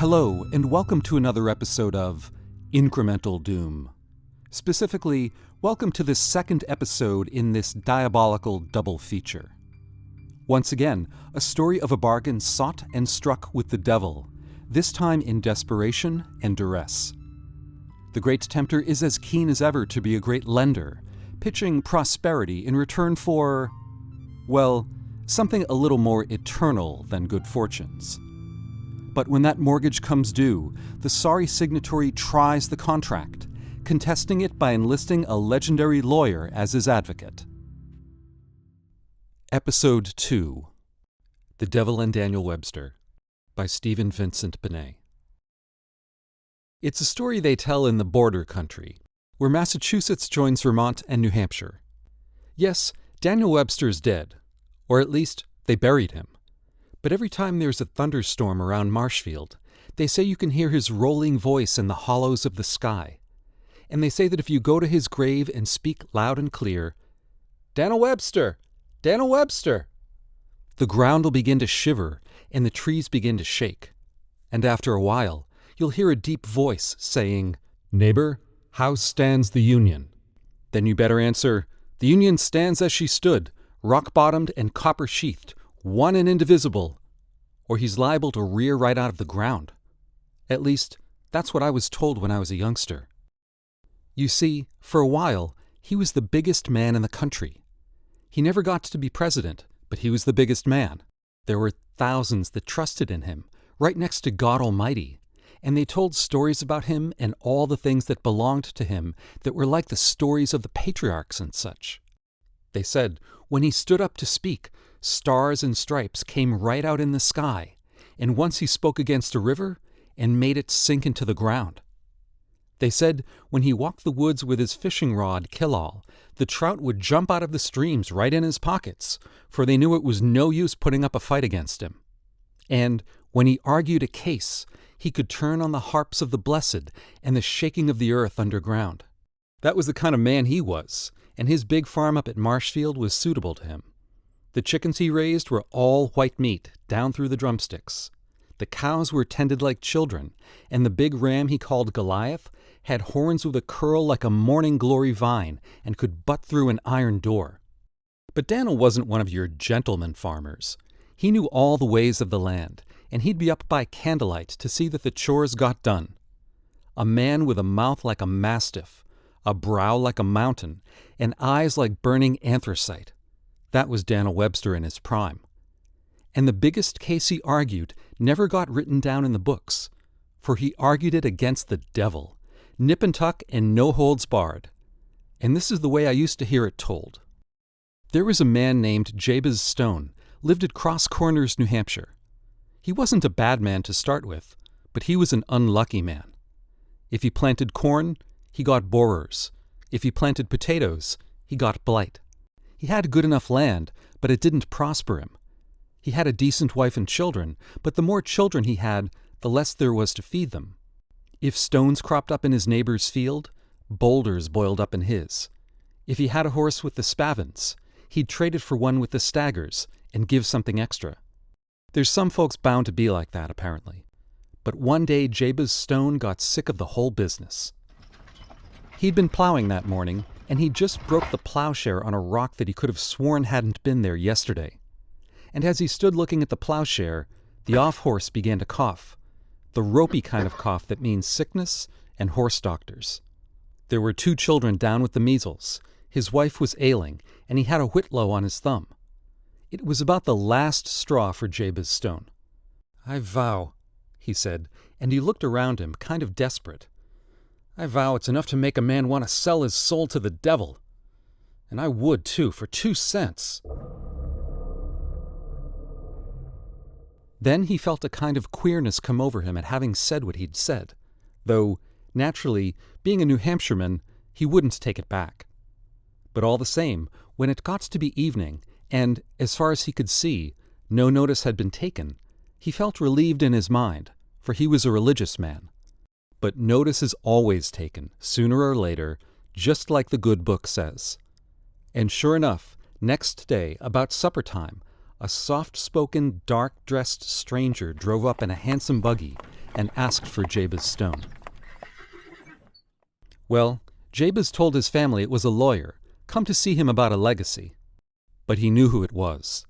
Hello, and welcome to another episode of Incremental Doom. Specifically, welcome to the second episode in this diabolical double feature. Once again, a story of a bargain sought and struck with the devil, this time in desperation and duress. The great tempter is as keen as ever to be a great lender, pitching prosperity in return for, well, something a little more eternal than good fortunes. But when that mortgage comes due, the sorry signatory tries the contract, contesting it by enlisting a legendary lawyer as his advocate. Episode 2: The Devil and Dan'l Webster by Stephen Vincent Benet. It's a story they tell in the border country, where Massachusetts joins Vermont and New Hampshire. Yes, Dan'l Webster is dead, or at least they buried him. But every time there's a thunderstorm around Marshfield, they say you can hear his rolling voice in the hollows of the sky. And they say that if you go to his grave and speak loud and clear, "Dan'l Webster! Dan'l Webster!" the ground will begin to shiver and the trees begin to shake. And after a while, you'll hear a deep voice saying, "Neighbor, how stands the Union?" Then you better answer, "The Union stands as she stood, rock-bottomed and copper-sheathed, one and indivisible," or he's liable to rear right out of the ground. At least, that's what I was told when I was a youngster. You see, for a while, he was the biggest man in the country. He never got to be president, but he was the biggest man. There were thousands that trusted in him, right next to God Almighty, and they told stories about him and all the things that belonged to him that were like the stories of the patriarchs and such. They said, when he stood up to speak, stars and stripes came right out in the sky, and once he spoke against a river and made it sink into the ground. They said when he walked the woods with his fishing rod kill-all, the trout would jump out of the streams right in his pockets, for they knew it was no use putting up a fight against him. And when he argued a case, he could turn on the harps of the blessed and the shaking of the earth underground. That was the kind of man he was, and his big farm up at Marshfield was suitable to him. The chickens he raised were all white meat, down through the drumsticks. The cows were tended like children, and the big ram he called Goliath had horns with a curl like a morning glory vine and could butt through an iron door. But Dan'l wasn't one of your gentleman farmers. He knew all the ways of the land, and he'd be up by candlelight to see that the chores got done. A man with a mouth like a mastiff, a brow like a mountain, and eyes like burning anthracite. That was Dan'l Webster in his prime. And the biggest case he argued never got written down in the books, for he argued it against the devil, nip and tuck and no holds barred. And this is the way I used to hear it told. There was a man named Jabez Stone, lived at Cross Corners, New Hampshire. He wasn't a bad man to start with, but he was an unlucky man. If he planted corn, he got borers. If he planted potatoes, he got blight. He had good enough land, but it didn't prosper him. He had a decent wife and children, but the more children he had, the less there was to feed them. If stones cropped up in his neighbor's field, boulders boiled up in his. If he had a horse with the spavins, he'd trade it for one with the staggers and give something extra. There's some folks bound to be like that, apparently. But one day Jabez Stone got sick of the whole business. He'd been plowing that morning, and he just broke the plowshare on a rock that he could have sworn hadn't been there yesterday. And as he stood looking at the plowshare, the off-horse began to cough, the ropey kind of cough that means sickness and horse doctors. There were 2 children down with the measles, his wife was ailing, and he had a whitlow on his thumb. It was about the last straw for Jabez Stone. "I vow," he said, and he looked around him, kind of desperate. "I vow it's enough to make a man want to sell his soul to the devil. And I would, too, for 2 cents. Then he felt a kind of queerness come over him at having said what he'd said, though, naturally, being a New Hampshireman, he wouldn't take it back. But all the same, when it got to be evening, and, as far as he could see, no notice had been taken, he felt relieved in his mind, for he was a religious man. But notice is always taken, sooner or later, just like the good book says. And sure enough, next day, about supper time, a soft-spoken, dark-dressed stranger drove up in a handsome buggy and asked for Jabez Stone. Well, Jabez told his family it was a lawyer, come to see him about a legacy. But he knew who it was.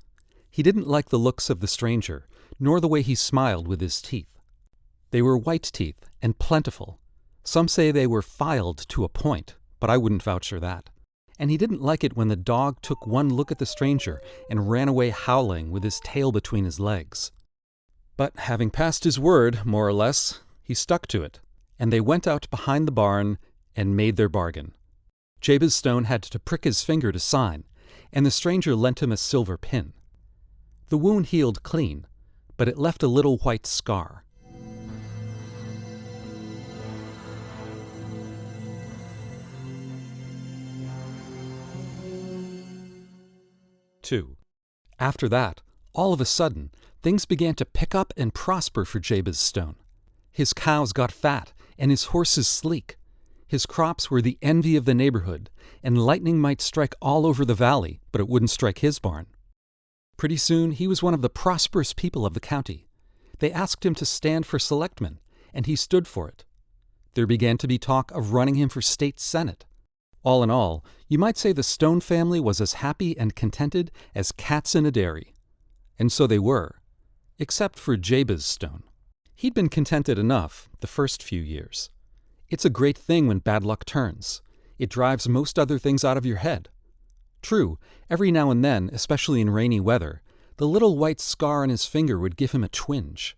He didn't like the looks of the stranger, nor the way he smiled with his teeth. They were white teeth and plentiful. Some say they were filed to a point, but I wouldn't vouch for that. And he didn't like it when the dog took one look at the stranger and ran away howling with his tail between his legs. But having passed his word, more or less, he stuck to it, and they went out behind the barn and made their bargain. Jabez Stone had to prick his finger to sign, and the stranger lent him a silver pin. The wound healed clean, but it left a little white scar. Two. After that, all of a sudden, things began to pick up and prosper for Jabez Stone. His cows got fat, and his horses sleek. His crops were the envy of the neighborhood, and lightning might strike all over the valley, but it wouldn't strike his barn. Pretty soon, he was one of the prosperous people of the county. They asked him to stand for selectman, and he stood for it. There began to be talk of running him for state senate. All in all, you might say the Stone family was as happy and contented as cats in a dairy. And so they were, except for Jabez Stone. He'd been contented enough the first few years. It's a great thing when bad luck turns. It drives most other things out of your head. True, every now and then, especially in rainy weather, the little white scar on his finger would give him a twinge.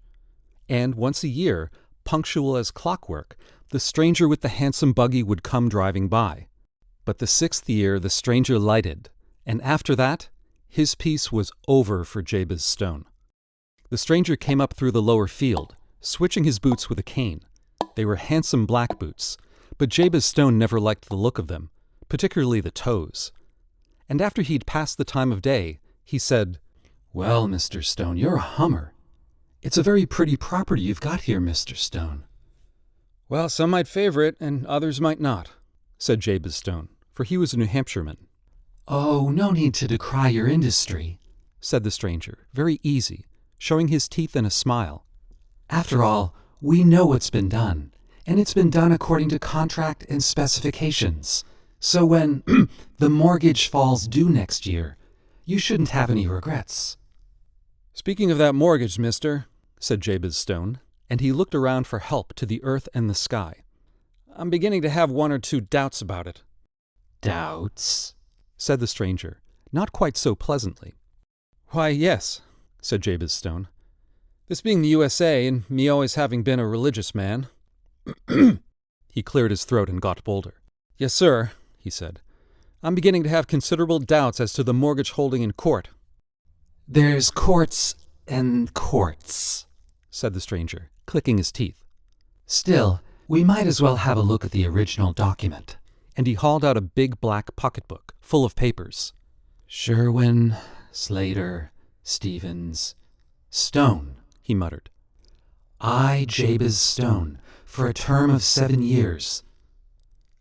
And once a year, punctual as clockwork, the stranger with the handsome buggy would come driving by. But the 6th year the stranger lighted, and after that, his peace was over for Jabez Stone. The stranger came up through the lower field, switching his boots with a cane. They were handsome black boots, but Jabez Stone never liked the look of them, particularly the toes. And after he'd passed the time of day, he said, "Well, Mr. Stone, you're a hummer. It's a very pretty property you've got here, Mr. Stone." "Well, some might favor it, and others might not," said Jabez Stone, for he was a New Hampshireman. "Oh, no need to decry your industry," said the stranger, very easy, showing his teeth in a smile. "After all, we know what's been done, and it's been done according to contract and specifications. So when the mortgage falls due next year, you shouldn't have any regrets." "Speaking of that mortgage, mister," said Jabez Stone, and he looked around for help to the earth and the sky. "I'm beginning to have one or two doubts about it." "Doubts?" said the stranger, not quite so pleasantly. "Why, yes," said Jabez Stone. "This being the USA, and me always having been a religious man." He cleared his throat and got bolder. "Yes, sir," he said. "I'm beginning to have considerable doubts as to the mortgage holding in court." "There's courts and courts," said the stranger, clicking his teeth. "Still, we might as well have a look at the original document." And he hauled out a big black pocketbook full of papers. "Sherwin, Slater, Stevens, Stone," he muttered. "I, Jabez Stone, for a term of 7 years.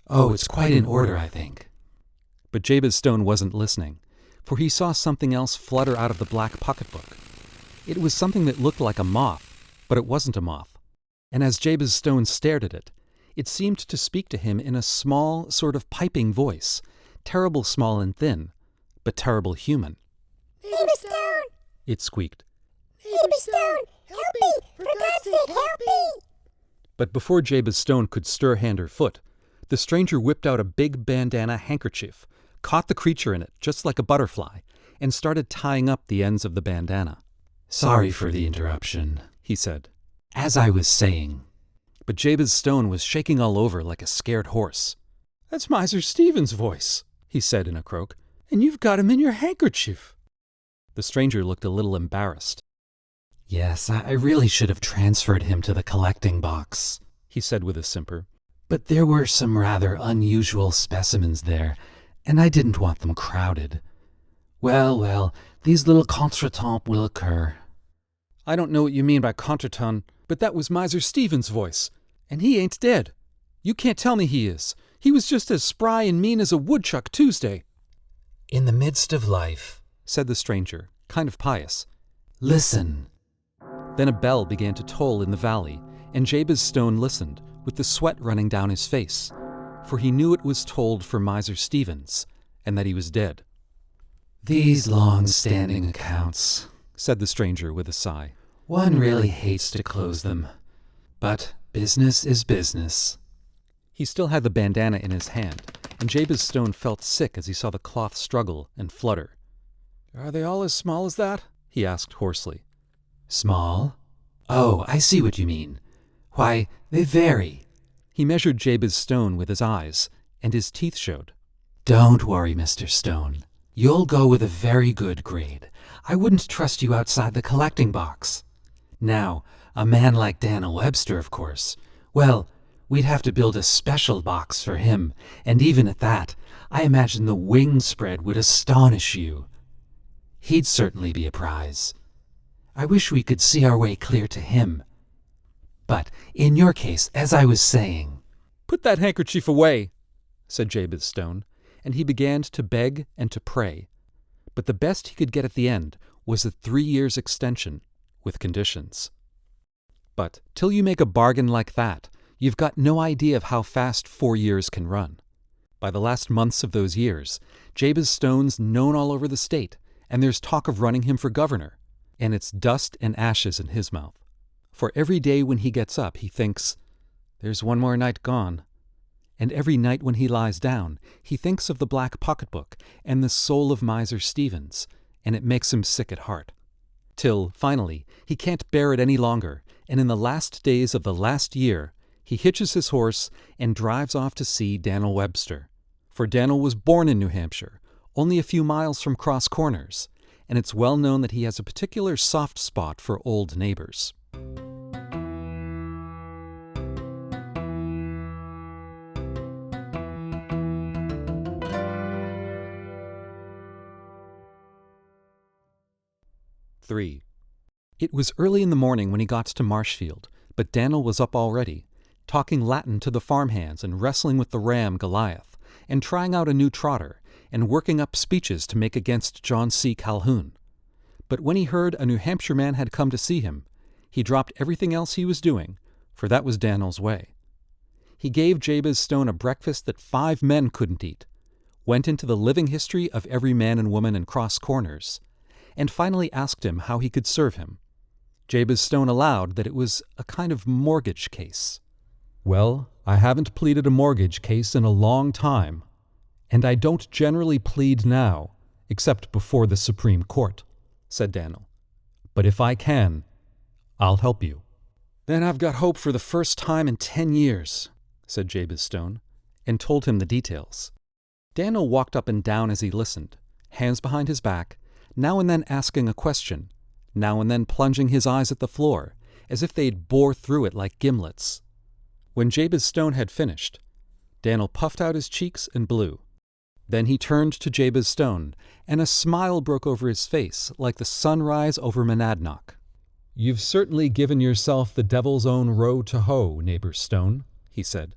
Oh, it's quite in order, I think." But Jabez Stone wasn't listening, for he saw something else flutter out of the black pocketbook. It was something that looked like a moth, but it wasn't a moth. And as Jabez Stone stared at it, it seemed to speak to him in a small, sort of piping voice, terrible small and thin, but terrible human. "Neighbor Stone!" it squeaked. "Neighbor Stone, help me! For God's sake, help me!" But before Jabez Stone could stir hand or foot, the stranger whipped out a big bandana handkerchief, caught the creature in it just like a butterfly, and started tying up the ends of the bandana. "Sorry for the interruption," he said. "As I was saying." But Jabez Stone was shaking all over like a scared horse. "That's Miser Stephen's voice," he said in a croak, "and you've got him in your handkerchief." The stranger looked a little embarrassed. "Yes, I really should have transferred him to the collecting box," he said with a simper. "But there were some rather unusual specimens there, and I didn't want them crowded. Well, these little contretemps will occur." "I don't know what you mean by contretemps, but that was Miser Stephen's voice, and he ain't dead. You can't tell me he is. He was just as spry and mean as a woodchuck Tuesday." "In the midst of life," said the stranger, kind of pious. "Listen." Then a bell began to toll in the valley, and Jabez Stone listened, with the sweat running down his face, for he knew it was told for Miser Stevens, and that he was dead. "These long-standing accounts," said the stranger with a sigh. "One really hates to close them. But business is business." He still had the bandana in his hand, and Jabez Stone felt sick as he saw the cloth struggle and flutter. "Are they all as small as that?" he asked hoarsely. "Small? Oh, I see what you mean. Why, they vary." He measured Jabez Stone with his eyes, and his teeth showed. "Don't worry, Mr. Stone. You'll go with a very good grade. I wouldn't trust you outside the collecting box. Now, a man like Dan'l Webster, of course, well, we'd have to build a special box for him, and even at that, I imagine the wing spread would astonish you. He'd certainly be a prize. I wish we could see our way clear to him. But in your case, as I was saying—" "Put that handkerchief away," said Jabez Stone, and he began to beg and to pray. But the best he could get at the end was a 3 years extension, with conditions. But till you make a bargain like that, you've got no idea of how fast 4 years can run. By the last months of those years, Jabez Stone's known all over the state, and there's talk of running him for governor, and it's dust and ashes in his mouth. For every day when he gets up, he thinks, "There's one more night gone." And every night when he lies down, he thinks of the black pocketbook and the soul of Miser Stevens, and it makes him sick at heart. Till, finally, he can't bear it any longer, and in the last days of the last year, he hitches his horse and drives off to see Dan'l Webster. For Dan'l was born in New Hampshire, only a few miles from Cross Corners, and it's well known that he has a particular soft spot for old neighbors. Three. It was early in the morning when he got to Marshfield, but Dan'l was up already, talking Latin to the farmhands and wrestling with the ram Goliath, and trying out a new trotter, and working up speeches to make against John C. Calhoun. But when he heard a New Hampshire man had come to see him, he dropped everything else he was doing, for that was Dan'l's way. He gave Jabez Stone a breakfast that 5 men couldn't eat, went into the living history of every man and woman in Cross Corners, and finally asked him how he could serve him. Jabez Stone allowed that it was a kind of mortgage case. "Well, I haven't pleaded a mortgage case in a long time, and I don't generally plead now, except before the Supreme Court," said Dan'l. "But if I can, I'll help you." "Then I've got hope for the first time in 10 years, said Jabez Stone, and told him the details. Dan'l walked up and down as he listened, hands behind his back, now and then asking a question, now and then plunging his eyes at the floor, as if they'd bore through it like gimlets. When Jabez Stone had finished, Dan'l puffed out his cheeks and blew. Then he turned to Jabez Stone, and a smile broke over his face like the sunrise over Monadnock. "You've certainly given yourself the devil's own row to hoe, neighbor Stone," he said.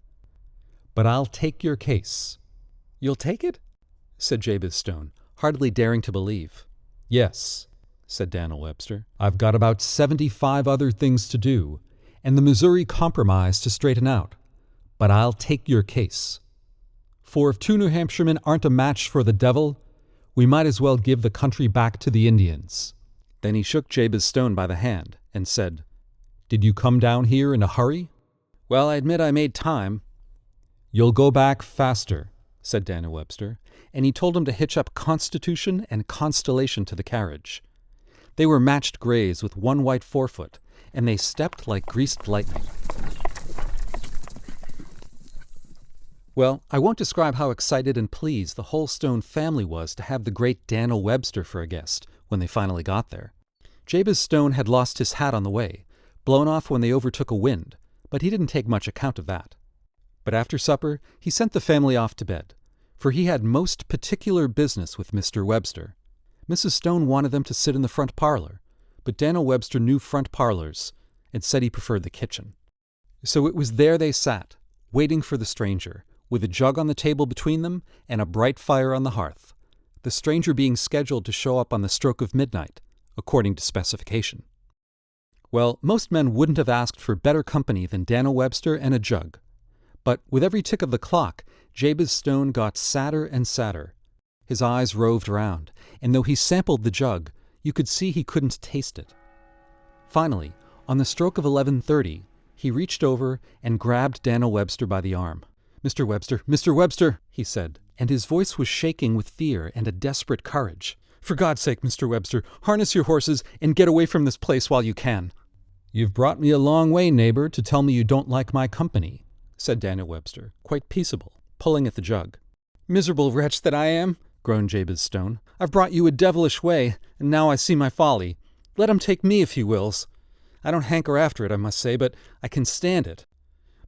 "But I'll take your case." "You'll take it?" said Jabez Stone, hardly daring to believe. "Yes," said Dan'l Webster. "I've got about 75 other things to do, and the Missouri Compromise to straighten out. But I'll take your case. For if 2 New Hampshiremen aren't a match for the devil, we might as well give the country back to the Indians." Then he shook Jabez Stone by the hand and said, "Did you come down here in a hurry?" "Well, I admit I made time." "You'll go back faster," said Dan'l Webster, and he told him to hitch up Constitution and Constellation to the carriage. They were matched grays with one white forefoot, and they stepped like greased lightning. Well, I won't describe how excited and pleased the whole Stone family was to have the great Dan'l Webster for a guest when they finally got there. Jabez Stone had lost his hat on the way, blown off when they overtook a wind, but he didn't take much account of that. But after supper, he sent the family off to bed, for he had most particular business with Mr. Webster. Mrs. Stone wanted them to sit in the front parlor, but Dan'l Webster knew front parlors and said he preferred the kitchen. So it was there they sat, waiting for the stranger, with a jug on the table between them and a bright fire on the hearth, the stranger being scheduled to show up on the stroke of midnight, according to specification. Well, most men wouldn't have asked for better company than Dan'l Webster and a jug. But with every tick of the clock, Jabez Stone got sadder and sadder. His eyes roved around, and though he sampled the jug, you could see he couldn't taste it. Finally, on the stroke of 11:30, he reached over and grabbed Dan'l Webster by the arm. Mr. Webster, he said, and his voice was shaking with fear and a desperate courage. For God's sake, Mr. Webster, harness your horses and get away from this place while you can. You've brought me a long way, neighbor, to tell me you don't like my company, said Dan'l Webster, quite peaceable, pulling at the jug. Miserable wretch that I am, groaned Jabez Stone. I've brought you a devilish way, and now I see my folly. Let him take me if he wills. I don't hanker after it, I must say, but I can stand it.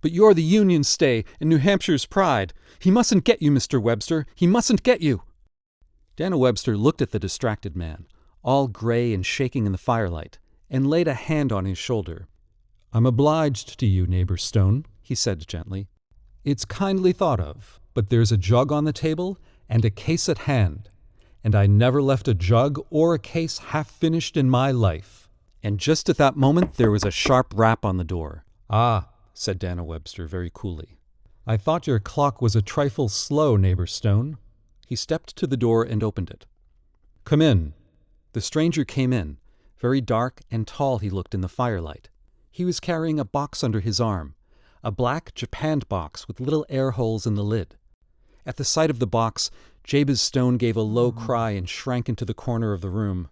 But you're the Union's stay and New Hampshire's pride. He mustn't get you, Mr. Webster. He mustn't get you. Dan'l Webster looked at the distracted man, all gray and shaking in the firelight, and laid a hand on his shoulder. I'm obliged to you, neighbor Stone, he said gently. It's kindly thought of, but there's a jug on the table and a case at hand, and I never left a jug or a case half finished in my life. And just at that moment there was a sharp rap on the door. Ah, said Dan'l Webster very coolly. I thought your clock was a trifle slow, neighbor Stone. He stepped to the door and opened it. Come in. The stranger came in. Very dark and tall he looked in the firelight. He was carrying a box under his arm, a black japanned box with little air holes in the lid. At the sight of the box, Jabez Stone gave a low cry and shrank into the corner of the room.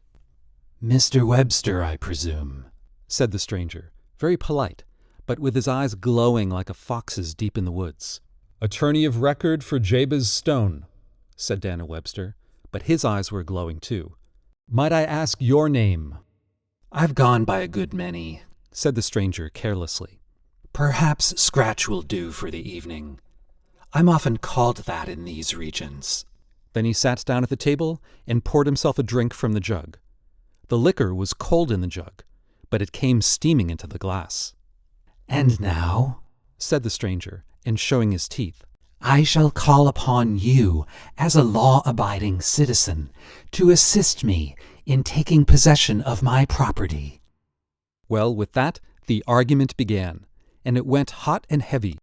Mr. Webster, I presume, said the stranger, very polite, but with his eyes glowing like a fox's deep in the woods. Attorney of record for Jabez Stone, said Dan'l Webster, but his eyes were glowing too. Might I ask your name? I've gone by a good many, said the stranger carelessly. Perhaps Scratch will do for the evening. I'm often called that in these regions. Then he sat down at the table and poured himself a drink from the jug. The liquor was cold in the jug, but it came steaming into the glass. And now, said the stranger, and showing his teeth, I shall call upon you, as a law-abiding citizen, to assist me in taking possession of my property. Well, with that, the argument began, and it went hot and heavy.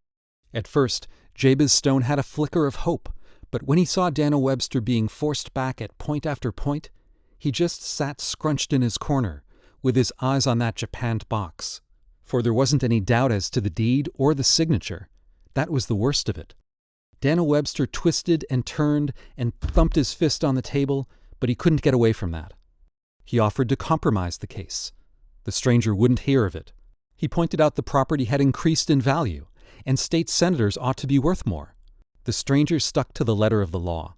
At first, Jabez Stone had a flicker of hope, but when he saw Dan'l Webster being forced back at point after point, he just sat scrunched in his corner, with his eyes on that japanned box. For there wasn't any doubt as to the deed or the signature. That was the worst of it. Dan'l Webster twisted and turned and thumped his fist on the table, but he couldn't get away from that. He offered to compromise the case. The stranger wouldn't hear of it. He pointed out the property had increased in value, and state senators ought to be worth more. The stranger stuck to the letter of the law.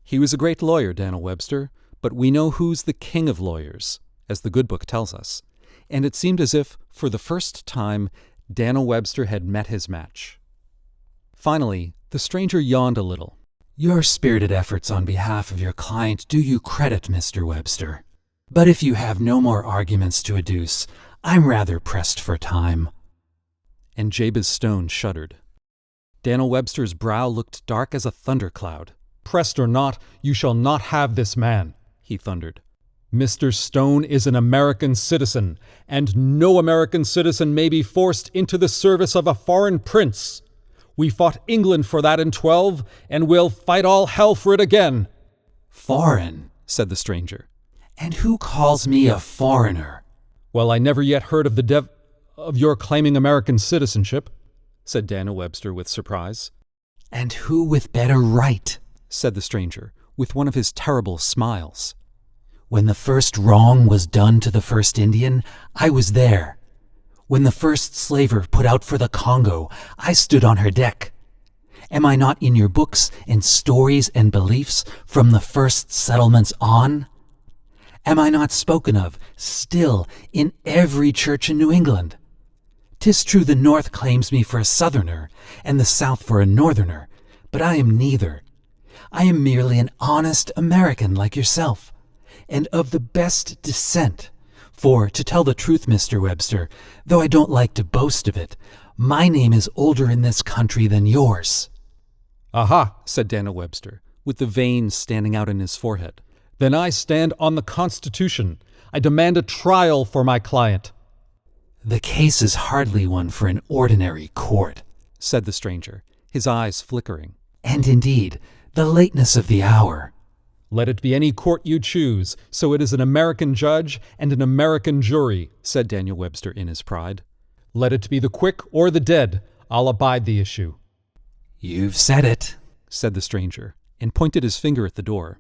He was a great lawyer, Dan'l Webster, but we know who's the king of lawyers, as the good book tells us, and it seemed as if, for the first time, Dan'l Webster had met his match. Finally, the stranger yawned a little. Your spirited efforts on behalf of your client do you credit, Mr. Webster. But if you have no more arguments to adduce, I'm rather pressed for time. And Jabez Stone shuddered. Dan'l Webster's brow looked dark as a thundercloud. Pressed or not, you shall not have this man, he thundered. Mr. Stone is an American citizen, and no American citizen may be forced into the service of a foreign prince. We fought England for that in 12, and we'll fight all hell for it again. Foreign, said the stranger. And who calls me a foreigner? Well, I never yet heard of of your claiming American citizenship, said Dan'l Webster with surprise. And who with better right? Said the stranger, with one of his terrible smiles. When the first wrong was done to the first Indian, I was there. When the first slaver put out for the Congo, I stood on her deck. Am I not in your books and stories and beliefs from the first settlements on? Am I not spoken of, still, in every church in New England? 'Tis true the North claims me for a Southerner, and the South for a Northerner, but I am neither. I am merely an honest American like yourself, and of the best descent. For, to tell the truth, Mr. Webster, though I don't like to boast of it, my name is older in this country than yours. Aha, said Dan'l Webster, with the veins standing out in his forehead. Then I stand on the Constitution. I demand a trial for my client. The case is hardly one for an ordinary court, said the stranger, his eyes flickering. And indeed, the lateness of the hour. Let it be any court you choose, so it is an American judge and an American jury, said Dan'l Webster in his pride. Let it be the quick or the dead, I'll abide the issue. You've said it, said the stranger, and pointed his finger at the door.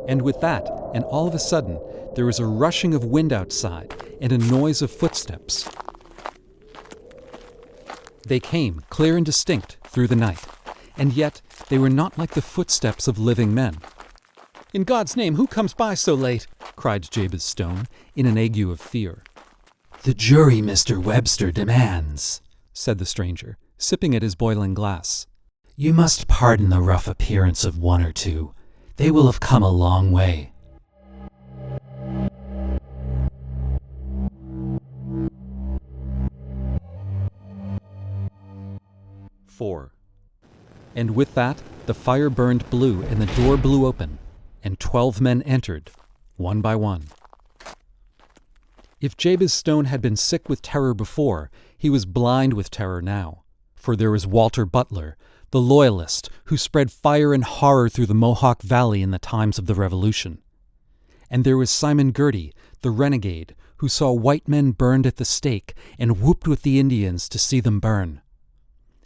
And with that, and all of a sudden, there was a rushing of wind outside and a noise of footsteps. They came, clear and distinct, through the night, and yet they were not like the footsteps of living men. In God's name, who comes by so late? Cried Jabez Stone, in an ague of fear. The jury, Mr. Webster, demands, said the stranger, sipping at his boiling glass. You must pardon the rough appearance of one or two. They will have come a long way. "4. And with that, the fire burned blue, and the door blew open, and 12 men entered, one by one. If Jabez Stone had been sick with terror before, he was blind with terror now, for there was Walter Butler, the loyalist who spread fire and horror through the Mohawk Valley in the times of the Revolution. And there was Simon Girty, the renegade, who saw white men burned at the stake and whooped with the Indians to see them burn.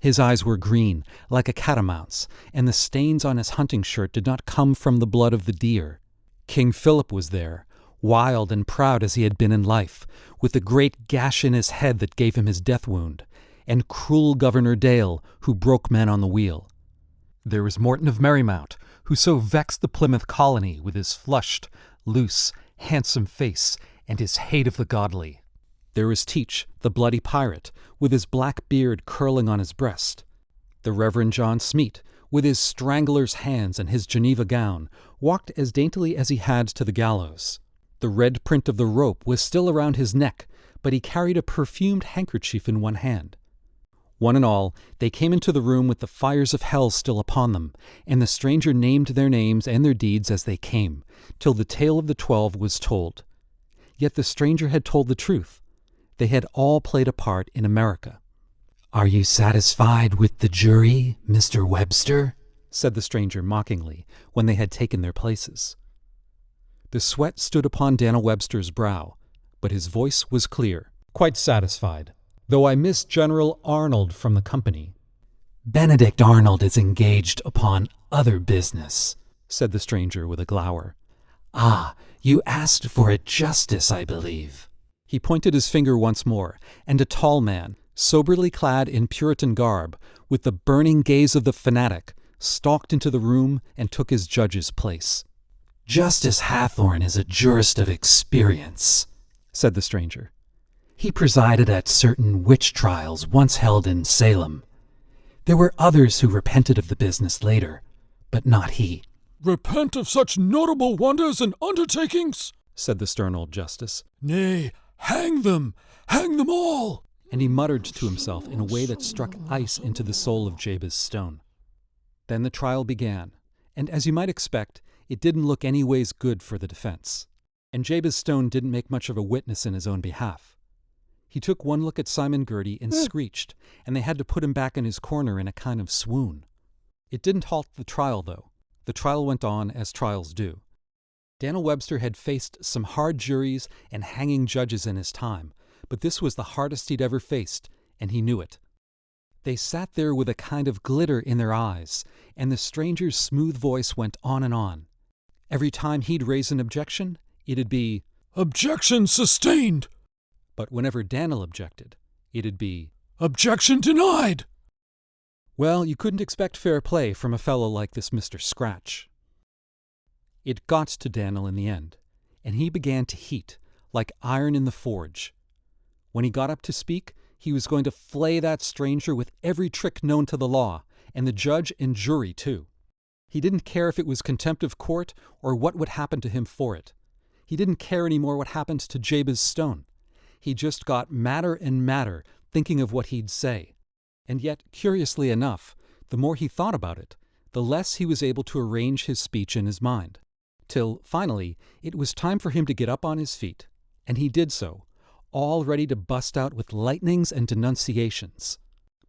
His eyes were green, like a catamount's, and the stains on his hunting shirt did not come from the blood of the deer. King Philip was there, wild and proud as he had been in life, with the great gash in his head that gave him his death wound, and cruel Governor Dale, who broke men on the wheel. There was Morton of Merrymount, who so vexed the Plymouth colony with his flushed, loose, handsome face and his hate of the godly. There was Teach, the bloody pirate, with his black beard curling on his breast. The Reverend John Smeat, with his strangler's hands and his Geneva gown, walked as daintily as he had to the gallows. The red print of the rope was still around his neck, but he carried a perfumed handkerchief in one hand. One and all, they came into the room with the fires of hell still upon them, and the stranger named their names and their deeds as they came, till the tale of the 12 was told. Yet the stranger had told the truth. They had all played a part in America. Are you satisfied with the jury, Mr. Webster? Said the stranger mockingly, when they had taken their places. The sweat stood upon Dan'l Webster's brow, but his voice was clear. Quite satisfied, though I miss General Arnold from the company. Benedict Arnold is engaged upon other business, said the stranger with a glower. Ah, you asked for a justice, I believe. He pointed his finger once more, and a tall man, soberly clad in Puritan garb, with the burning gaze of the fanatic, stalked into the room and took his judge's place. Justice Hathorne is a jurist of experience, said the stranger. He presided at certain witch trials once held in Salem. There were others who repented of the business later, but not he. Repent of such notable wonders and undertakings? Said the stern old justice. Nay, hang them all! And he muttered to himself in a way that struck ice into the soul of Jabez Stone. Then the trial began, and as you might expect, it didn't look any ways good for the defense. And Jabez Stone didn't make much of a witness in his own behalf. He took one look at Simon Girty and screeched, and they had to put him back in his corner in a kind of swoon. It didn't halt the trial, though. The trial went on as trials do. Dan'l Webster had faced some hard juries and hanging judges in his time, but this was the hardest he'd ever faced, and he knew it. They sat there with a kind of glitter in their eyes, and the stranger's smooth voice went on and on. Every time he'd raise an objection, it'd be, Objection sustained! But whenever Dan'l objected, it'd be, Objection denied! Well, you couldn't expect fair play from a fellow like this Mr. Scratch. It got to Dan'l in the end, and he began to heat, like iron in the forge. When he got up to speak, he was going to flay that stranger with every trick known to the law, and the judge and jury, too. He didn't care if it was contempt of court or what would happen to him for it. He didn't care any more what happened to Jabez Stone. He just got madder and madder thinking of what he'd say. And yet, curiously enough, the more he thought about it, the less he was able to arrange his speech in his mind. Till, finally, it was time for him to get up on his feet, and he did so, all ready to bust out with lightnings and denunciations.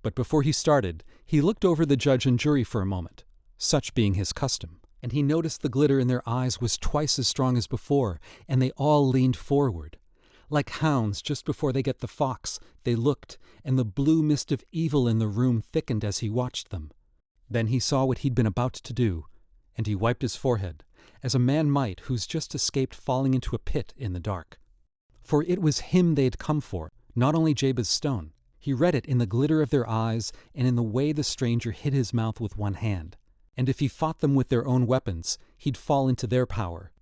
But before he started, he looked over the judge and jury for a moment, such being his custom, and he noticed the glitter in their eyes was twice as strong as before, and they all leaned forward. Like hounds just before they get the fox, they looked, and the blue mist of evil in the room thickened as he watched them. Then he saw what he'd been about to do, and he wiped his forehead, as a man might who's just escaped falling into a pit in the dark. For it was him they'd come for, not only Jabez Stone. He read it in the glitter of their eyes and in the way the stranger hid his mouth with one hand. And if he fought them with their own weapons, he'd fall into their power.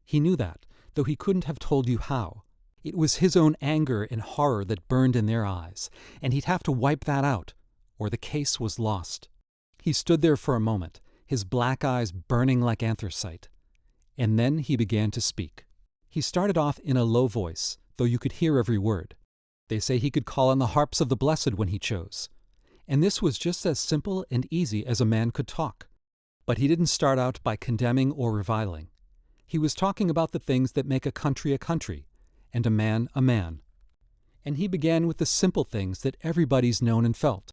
He knew that, though he couldn't have told you how. It was his own anger and horror that burned in their eyes, and he'd have to wipe that out, or the case was lost. He stood there for a moment, his black eyes burning like anthracite. And then he began to speak. He started off in a low voice, though you could hear every word. They say he could call on the harps of the blessed when he chose. And this was just as simple and easy as a man could talk. But he didn't start out by condemning or reviling. He was talking about the things that make a country, and a man. And he began with the simple things that everybody's known and felt.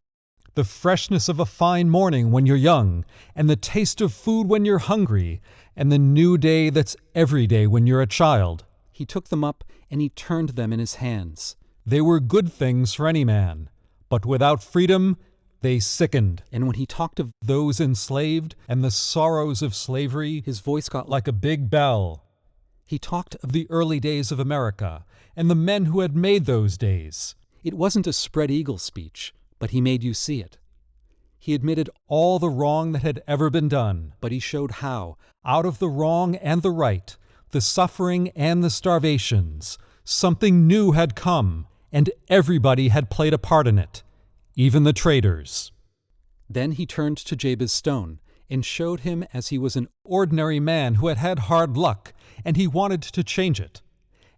The freshness of a fine morning when you're young, and the taste of food when you're hungry, and the new day that's every day when you're a child. He took them up and he turned them in his hands. They were good things for any man, but without freedom they sickened. And when he talked of Those enslaved and the sorrows of slavery, his voice got like a big bell. He talked of The early days of America, and the men who had made those days. It wasn't a spread eagle speech, but he made you see it. He admitted all the wrong that had ever been done, But he showed how, out of the wrong and the right, the suffering and the starvations, something new had come, and everybody had played a part in it, even the traitors. Then he turned to Jabez Stone and showed him as he was an Ordinary man who had had hard luck, and he wanted to change it.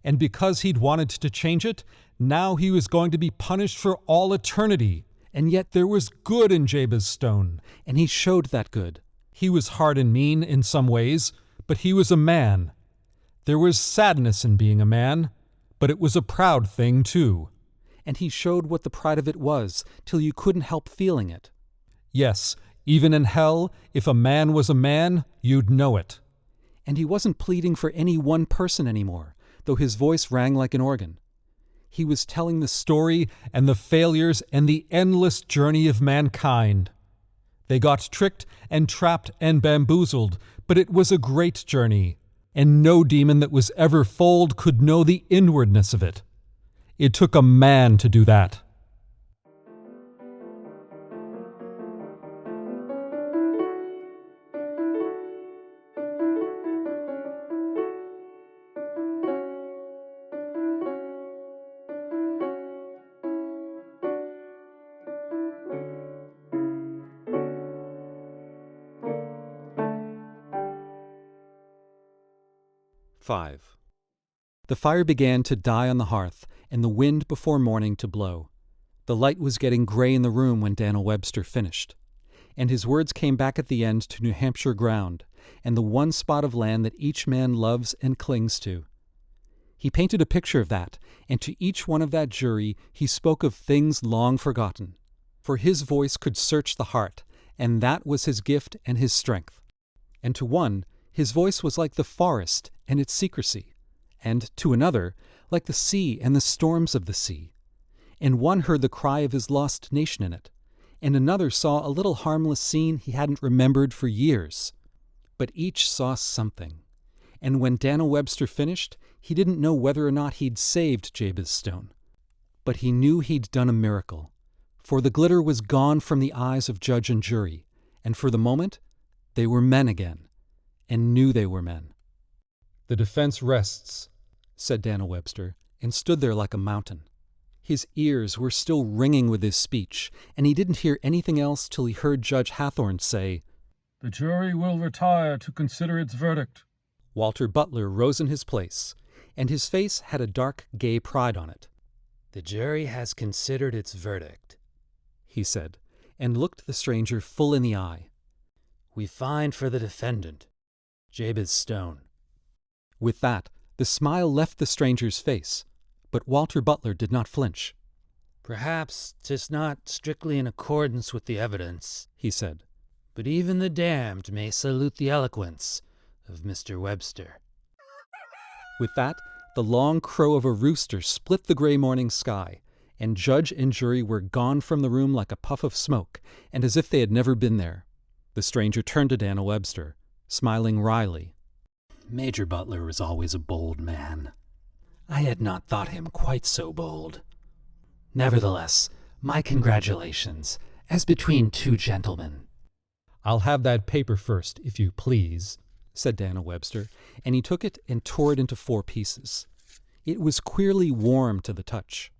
And because he'd wanted to change it, now he was going to be punished for all eternity. And yet there was good in Jabez Stone. and he showed that good. He was hard and mean in some ways, but he was a man. There was sadness in being a man, but it was a proud thing too. And he showed what the pride of it was, till you couldn't help feeling it. Yes, even in hell, if a man was a man, you'd know it. And he wasn't pleading for any one person anymore, though his voice rang like an organ. He was telling the Story and the failures and the endless journey of mankind. They got tricked and trapped and bamboozled, but it was a great journey, and no demon that was ever foaled could know the inwardness of it. It took a man to do that. Five. The fire began to die on the hearth, and the wind before morning to blow. The light was getting gray in the room when Dan'l Webster finished. And his words came back at the end to New Hampshire ground, and the one spot of land that each man loves and clings to. He painted a picture of that, and to each one of that jury he spoke of things long forgotten. For his voice could search the heart, and that was his gift and his strength. And to one, his voice was like the forest and its secrecy, and to another, like the sea and the storms of the sea. And one heard the cry of his lost nation in it, and another saw a little harmless scene he hadn't remembered for years. But each saw something. And when Dan'l Webster finished, he didn't know whether or not he'd saved Jabez Stone. But he knew he'd done a miracle, for the glitter was gone from the eyes of judge and jury, and for the moment, they were men again, and knew they were men. The defense rests, said Dan'l Webster, and stood there like a mountain. His ears were still ringing with his speech, and he didn't hear anything else till he heard Judge Hathorne say, "The jury will retire to consider its verdict." Walter Butler rose in his place, and his face had a dark, gay pride on it. "The jury has considered its verdict," he said, and looked the stranger full in the eye. "We find for the defendant, Jabez Stone." With that, the smile left the stranger's face, But Walter Butler did not flinch. "Perhaps 'tis not strictly in accordance with the evidence," he said. "but even the damned may salute the eloquence of Mr. Webster." With that, the long crow of a rooster split the gray morning sky, and judge and jury were gone from the room like a puff of smoke, and as if they had never been there. The stranger turned to Dan'l Webster, smiling wryly. Major Butler was always a bold man. I had not thought him quite so bold. Nevertheless, my congratulations, as between two gentlemen. "I'll have that paper first, if you please," said Dan'l Webster, and he took it and tore it into 4 pieces. It was queerly warm to the touch.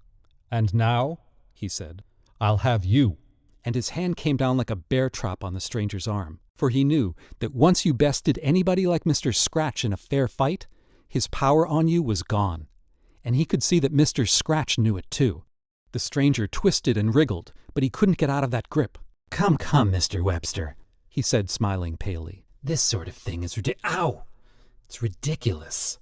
"And now," he said, "I'll have you." And his hand came down like a bear trap on the stranger's arm, for he knew that once you bested anybody like Mr. Scratch in a fair fight, his power on you was gone. And he could see that Mr. Scratch knew it too. The stranger twisted and wriggled, but he couldn't get out of that grip. Come, Mr. Webster, he said, smiling palely. This sort of thing is Ow! It's ridiculous.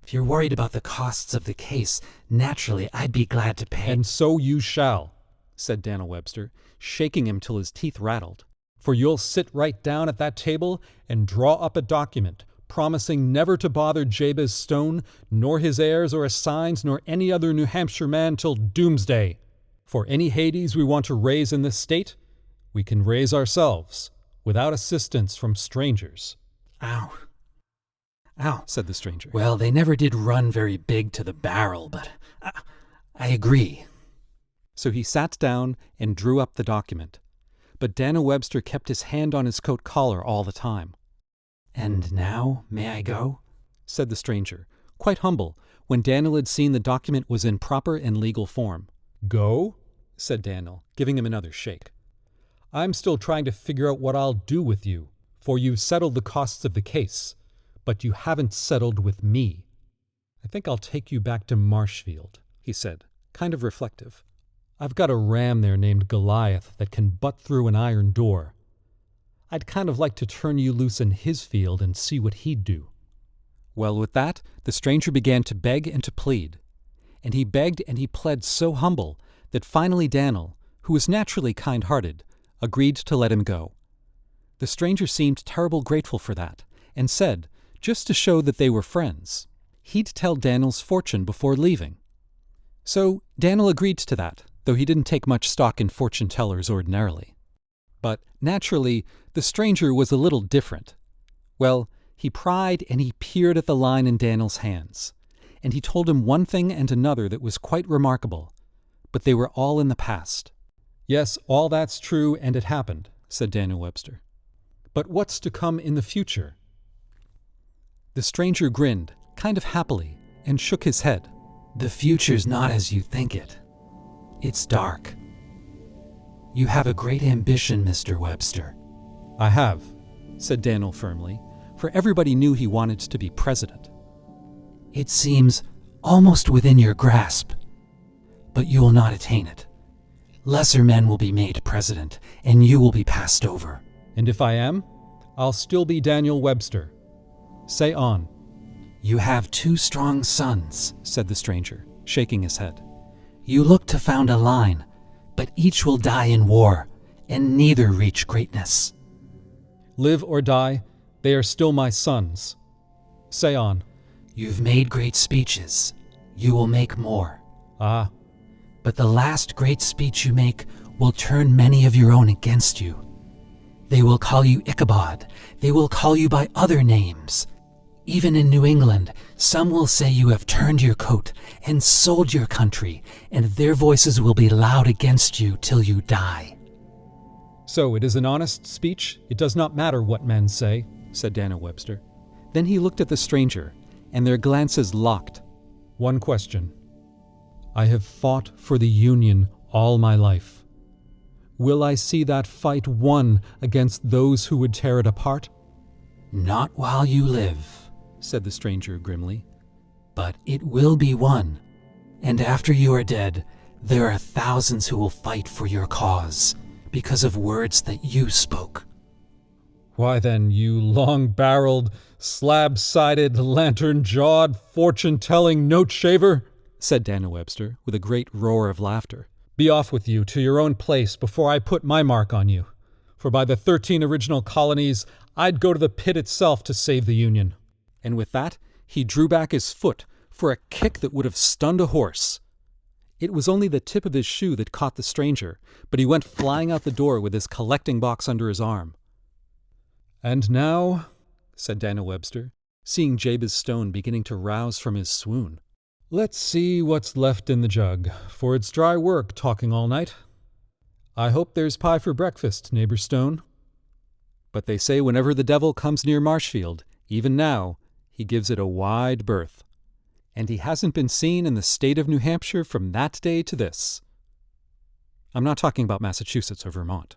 If you're worried about the costs of the case, naturally I'd be glad to pay. "And so you shall," said Dan'l Webster, shaking him till his teeth rattled. "For you'll sit right down at that table and draw up a document promising never to bother Jabez Stone, nor his heirs or assigns, nor any other New Hampshire man till doomsday. For any Hades we want to raise in this state, we can raise ourselves, without assistance from strangers." Ow, said the stranger. Well, they never did run very big to the barrel, but I agree. So he sat down and drew up the document. But Dan'l Webster kept his hand on his coat collar all the time. "And now, may I go?" said the stranger, quite humble, when Dan'l had seen the document was in proper and legal form. "Go?" said Dan'l, giving him another shake. "I'm still trying to figure out what I'll do with you, for you've settled the costs of the case, but you haven't settled with me. I think I'll take you back to Marshfield," he said, kind of reflective. "I've got a ram there named Goliath that can butt through an iron door. I'd kind of like to turn you loose in his field and see what he'd do." Well, with that, the stranger began to beg and to plead. And he begged and he pled so humble that finally Dan'l, who was naturally kind-hearted, agreed to let him go. The stranger seemed terrible grateful for that, and said, just to show that they were friends, he'd tell Dan'l's fortune before leaving. So Dan'l agreed to that, though he didn't take much stock in fortune-tellers ordinarily. But naturally, the stranger was a little different. Well, he pried and he peered at the line in Dan'l's hands, and he told him one thing and another that was quite remarkable, but they were all in the past. "Yes, all that's true, and it happened," said Dan'l Webster. "But what's to come in the future?" The stranger grinned, kind of happily, and shook his head. "The future's not as you think it. It's dark. You have a great ambition, Mr. Webster." "I have," said Dan'l firmly, for everybody knew he wanted to be president. "It seems almost within your grasp, but you will not attain it. Lesser men will be made president, and you will be passed over." "And if I am, I'll still be Dan'l Webster. Say on." "You have 2 strong sons," said the stranger, shaking his head. "You look to found a line, but each will die in war, and neither reach greatness." "Live or die, they are still my sons. Say on." "You've made great speeches. You will make more. Ah, But the last great speech you make will turn many of your own against you. They will call you Ichabod. They will call you by other names. Even in New England, some will say you have turned your coat and sold your country, and their voices will be loud against you till you die." so it is an honest speech? It does not matter what men say," said Dan'l Webster. Then he looked at the stranger, and their glances locked. "One question. I have fought for the Union all my life. Will I see that fight won against those who would tear it apart?" "Not while you live," said the stranger grimly. "but it will be won. And after you are dead, there are thousands who will fight for your cause because of words that you spoke." "Why then, you long-barreled, slab-sided, lantern-jawed, fortune-telling note-shaver," said Dan'l Webster, with a great roar of laughter. Be off with you to your own place before I put my mark on you. For by the 13 original colonies, I'd go to the pit itself to save the Union. And with that, he drew back his foot for a kick that would have stunned a horse. It was only the tip of his shoe that caught the stranger, but he went flying out the door with his collecting box under his arm. And now, said Dan'l Webster, seeing Jabez Stone beginning to rouse from his swoon, let's see what's left in the jug, for it's dry work talking all night. I hope there's pie for breakfast, neighbor Stone. But they say whenever the devil comes near Marshfield, even now, he gives it a wide berth. And he hasn't been seen in the state of New Hampshire from that day to this. I'm not talking about Massachusetts or Vermont.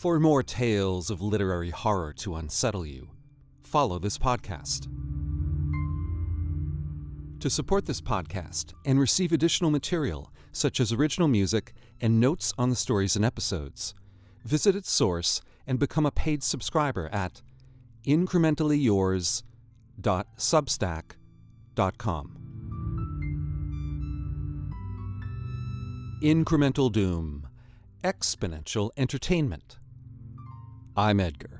For more tales of literary horror to unsettle you, follow this podcast. To support this podcast and receive additional material, such as original music and notes on the stories and episodes, visit its source and become a paid subscriber at incrementallyyours.substack.com. Incremental Doom, Exponential Entertainment. I'm Edgar.